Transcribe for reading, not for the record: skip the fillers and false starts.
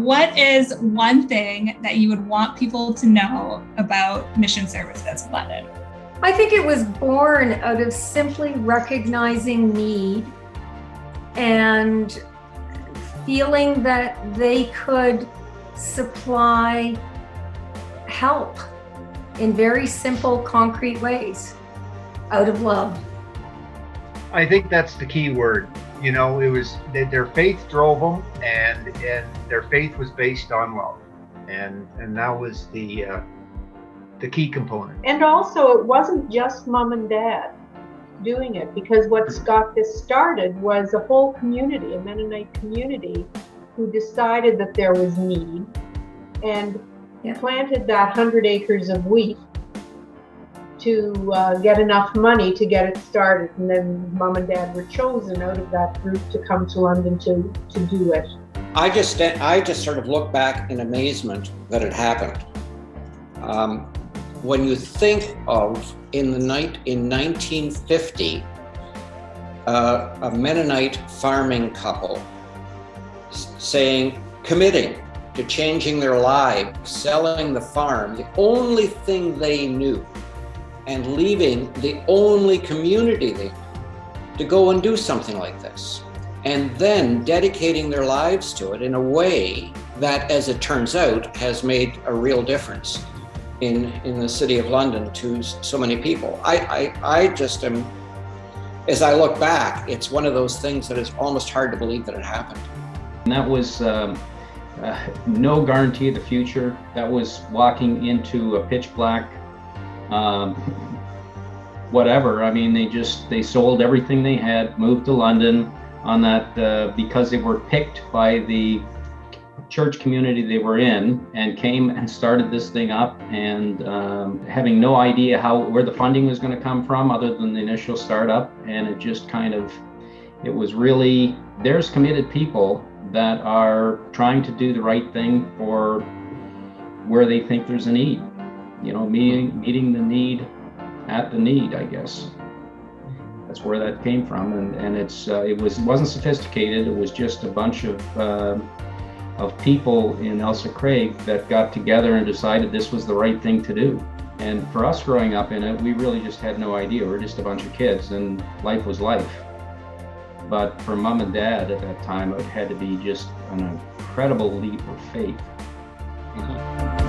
what is one thing that you would want people to know about Mission Services London? I think it was born out of simply recognizing need and feeling that they could supply help in very simple, concrete ways out of love. I think that's the key word. You know, it was their faith drove them, and their faith was based on love, and that was the key component. And also, it wasn't just mom and dad doing it, because what got this started was a whole community, a Mennonite community, who decided that there was need and planted that 100 acres of wheat to get enough money to get it started. And then mom and dad were chosen out of that group to come to London to do it. I just sort of look back in amazement that it happened. When you think of in 1950, a Mennonite farming couple committing to changing their lives, selling the farm, the only thing they knew, and leaving the only community they knew to go and do something like this, and then dedicating their lives to it in a way that, as it turns out, has made a real difference in the city of London to so many people. I just am, as I look back, it's one of those things that is almost hard to believe that it happened. And that was no guarantee of the future. That was walking into a pitch black whatever. I mean, they sold everything they had, moved to London on that because they were picked by the church community they were in, and came and started this thing up, and having no idea where the funding was going to come from other than the initial startup. And it just it was really, there's committed people that are trying to do the right thing for where they think there's a need, you know, meeting the need at the need, I guess. That's where that came from. And it wasn't sophisticated. It was just a bunch of people in Elsa Craig that got together and decided this was the right thing to do. And for us growing up in it, we really just had no idea. We were just a bunch of kids, and life was life. But for mom and dad at that time, it had to be just an incredible leap of faith. Mm-hmm.